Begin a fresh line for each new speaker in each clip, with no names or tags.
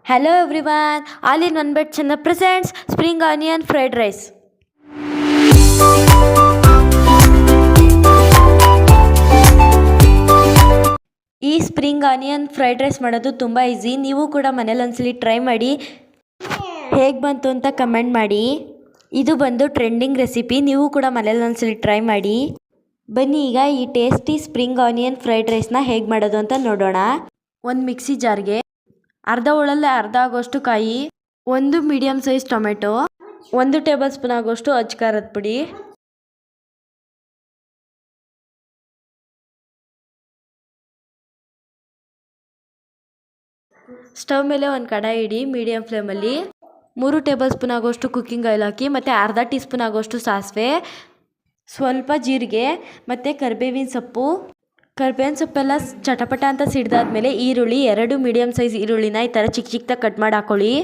Hello everyone, all in one bed Channa presents spring onion fried rice. ಈ spring onion fried rice ಮಾಡೋದು ತುಂಬ easy. ನೀವು ಕೂಡ ಮನೇಲಿ ಒಂದ್ಸಲಿ ಟ್ರೈ ಮಾಡಿ, ಹೇಗೆ ಬಂತು ಅಂತ ಕಮೆಂಟ್ ಮಾಡಿ. ಇದು ಬಂದು ಟ್ರೆಂಡಿಂಗ್ ರೆಸಿಪಿ, ನೀವು ಕೂಡ ಮನೇಲಿ ಒಂದ್ಸಲಿ ಟ್ರೈ ಮಾಡಿ. ಬನ್ನಿ ಈಗ ಈ ಟೇಸ್ಟಿ ಸ್ಪ್ರಿಂಗ್ ಆನಿಯನ್ ಫ್ರೈಡ್ ರೈಸ್ನ ಹೇಗೆ ಮಾಡೋದು ಅಂತ ನೋಡೋಣ. ಒಂದು ಮಿಕ್ಸಿ ಜಾರ್ಗೆ ಅರ್ಧ ಒಳಲ್ಲೇ ಅರ್ಧ ಆಗೋಷ್ಟು ಕಾಯಿ, ಒಂದು medium size tomato, 1 table spoon ಆಗೋಷ್ಟು ಅಚ್ಚ ಖಾರದ ಪುಡಿ, ಸ್ಟವ್ ಮೇಲೆ ಒಂದು ಕಡಾಯಿ ಇಡಿ ಮೀಡಿಯಮ್ ಫ್ಲೇಮಲ್ಲಿ. 3 ಟೇಬಲ್ ಸ್ಪೂನ್ ಆಗೋಷ್ಟು ಕುಕ್ಕಿಂಗ್ ಆಯಿಲ್ ಹಾಕಿ, ಮತ್ತು ಅರ್ಧ ಟೀ ಸ್ಪೂನ್ ಆಗೋಷ್ಟು ಸಾಸಿವೆ, ಸ್ವಲ್ಪ ಜೀರಿಗೆ ಮತ್ತು ಕರಿಬೇವಿನ ಸೊಪ್ಪೆಲ್ಲ ಚಟಪಟ ಅಂತ ಸಿಡ್ದಾದ್ಮೇಲೆ ಈರುಳ್ಳಿ, 2 ಮೀಡಿಯಮ್ ಸೈಜ್ ಈರುಳ್ಳಿನ ಈ ಥರ ಚಿಕ್ಕ ಚಿಕ್ಕದಾಗಿ ಕಟ್ ಮಾಡಿ ಹಾಕೊಳ್ಳಿ.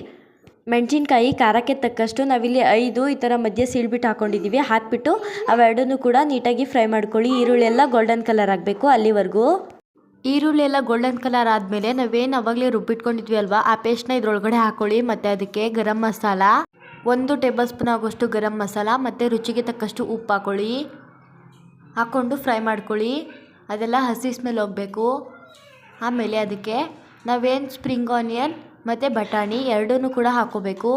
ಮೆಣಸಿನ್ಕಾಯಿ ಖಾರಕ್ಕೆ ತಕ್ಕಷ್ಟು ನಾವಿಲ್ಲಿ 5 ಈ ಥರ ಮಧ್ಯೆ ಸೀಳ್ಬಿಟ್ಟು ಹಾಕ್ಕೊಂಡಿದ್ದೀವಿ. ಹಾಕ್ಬಿಟ್ಟು ಅವೆರಡನ್ನೂ ಕೂಡ ನೀಟಾಗಿ ಫ್ರೈ ಮಾಡ್ಕೊಳ್ಳಿ. ಈರುಳ್ಳಿ ಎಲ್ಲ ಗೋಲ್ಡನ್ ಕಲರ್ ಆಗಬೇಕು ಅಲ್ಲಿವರೆಗೂ. ಈರುಳ್ಳಿ ಎಲ್ಲ ಗೋಲ್ಡನ್ ಕಲರ್ ಆದಮೇಲೆ ನಾವೇನು ಅವಾಗಲೇ ರುಬ್ಬಿಟ್ಕೊಂಡಿದ್ವಿ ಅಲ್ವಾ, ಆ ಪೇಸ್ಟ್ನ ಇದ್ರೊಳಗಡೆ ಹಾಕ್ಕೊಳ್ಳಿ. ಮತ್ತು ಅದಕ್ಕೆ ಗರಂ ಮಸಾಲ, 1 ಟೇಬಲ್ ಸ್ಪೂನ್ ಆಗೋಷ್ಟು ಗರಂ ಮಸಾಲ, ಮತ್ತು ರುಚಿಗೆ ತಕ್ಕಷ್ಟು ಉಪ್ಪು ಹಾಕ್ಕೊಳ್ಳಿ. ಹಾಕ್ಕೊಂಡು ಫ್ರೈ ಮಾಡ್ಕೊಳ್ಳಿ. ಅದೆಲ್ಲ ಹಸಿ ಸ್ಮೆಲ್ ಹೋಗಬೇಕು. ಆಮೇಲೆ ಅದಕ್ಕೆ ನಾವೇನು ಸ್ಪ್ರಿಂಗ್ ಆನಿಯನ್ ಮತ್ತು ಬಟಾಣಿ ಎರಡನ್ನೂ ಕೂಡ ಹಾಕ್ಕೋಬೇಕು.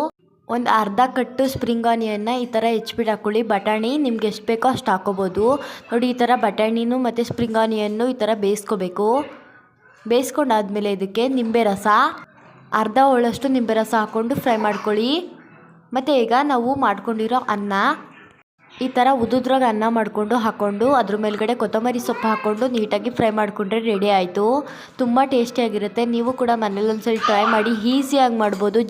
ಒಂದು ಅರ್ಧ ಕಟ್ಟು ಸ್ಪ್ರಿಂಗ್ ಆನಿಯನ್ನ ಈ ಥರ ಹೆಚ್ಚಿಬಿಟ್ಟು ಹಾಕ್ಕೊಳ್ಳಿ. ಬಟಾಣಿ ನಿಮ್ಗೆ ಎಷ್ಟು ಬೇಕೋ ಅಷ್ಟು ಹಾಕ್ಕೋಬೋದು. ನೋಡಿ, ಈ ಥರ ಬಟಾಣಿನೂ ಮತ್ತು ಸ್ಪ್ರಿಂಗ್ ಆನಿಯನ್ನು ಈ ಥರ ಬೇಯಿಸ್ಕೋಬೇಕು. ಬೇಯಿಸ್ಕೊಂಡಾದ್ಮೇಲೆ ಇದಕ್ಕೆ ನಿಂಬೆ ರಸ, ಅರ್ಧ ಹೋಳಷ್ಟು ನಿಂಬೆ ರಸ ಹಾಕ್ಕೊಂಡು ಫ್ರೈ ಮಾಡ್ಕೊಳ್ಳಿ. ಮತ್ತು ಈಗ ನಾವು ಮಾಡ್ಕೊಂಡಿರೋ ಅನ್ನ, ಈ ಥರ ಉದುದ್ರಾಗ ಅನ್ನ ಮಾಡಿಕೊಂಡು ಹಾಕ್ಕೊಂಡು ಅದ್ರ ಮೇಲ್ಗಡೆ ಕೊತ್ತಂಬರಿ ಸೊಪ್ಪು ಹಾಕ್ಕೊಂಡು ನೀಟಾಗಿ ಫ್ರೈ ಮಾಡಿಕೊಂಡ್ರೆ ರೆಡಿ ಆಯಿತು. ತುಂಬ ಟೇಸ್ಟಿಯಾಗಿರುತ್ತೆ. ನೀವು ಕೂಡ ಮನೇಲಿ ಒಂದ್ಸರಿ ಟ್ರೈ ಮಾಡಿ, ಈಸಿಯಾಗಿ ಮಾಡ್ಬೋದು.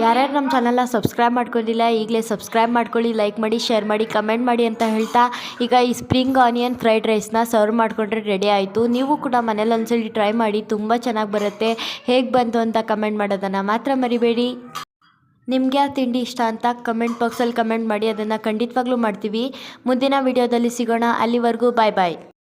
ಯಾರ್ಯಾರು ನಮ್ಮ ಚಾನಲ್ನ ಸಬ್ಸ್ಕ್ರೈಬ್ ಮಾಡ್ಕೊಂಡಿಲ್ಲ ಈಗಲೇ ಸಬ್ಸ್ಕ್ರೈಬ್ ಮಾಡ್ಕೊಳ್ಳಿ, ಲೈಕ್ ಮಾಡಿ, ಶೇರ್ ಮಾಡಿ, ಕಮೆಂಟ್ ಮಾಡಿ ಅಂತ ಹೇಳ್ತಾ ಈಗ ಈ ಸ್ಪ್ರಿಂಗ್ ಆನಿಯನ್ ಫ್ರೈಡ್ ರೈಸ್ನ ಸರ್ವ್ ಮಾಡಿಕೊಂಡ್ರೆ ರೆಡಿ ಆಯಿತು. ನೀವು ಕೂಡ ಮನೇಲಿ ಒಂದ್ಸಲಿ ಟ್ರೈ ಮಾಡಿ, ತುಂಬ ಚೆನ್ನಾಗಿ ಬರುತ್ತೆ. ಹೇಗೆ ಬಂತು ಅಂತ ಕಮೆಂಟ್ ಮಾಡೋದನ್ನು ಮಾತ್ರ ಮರಿಬೇಡಿ. ನಿಮಗೆ ಆ ತಿಂಡಿ ಇಷ್ಟ ಅಂತ ಕಮೆಂಟ್ ಬಾಕ್ಸಲ್ಲಿ ಕಮೆಂಟ್ ಮಾಡಿ, ಅದನ್ನು ಖಂಡಿತವಾಗ್ಲೂ ಮಾಡ್ತೀವಿ. ಮುಂದಿನ ವಿಡಿಯೋದಲ್ಲಿ ಸಿಗೋಣ. ಅಲ್ಲಿವರೆಗೂ ಬಾಯ್ ಬಾಯ್.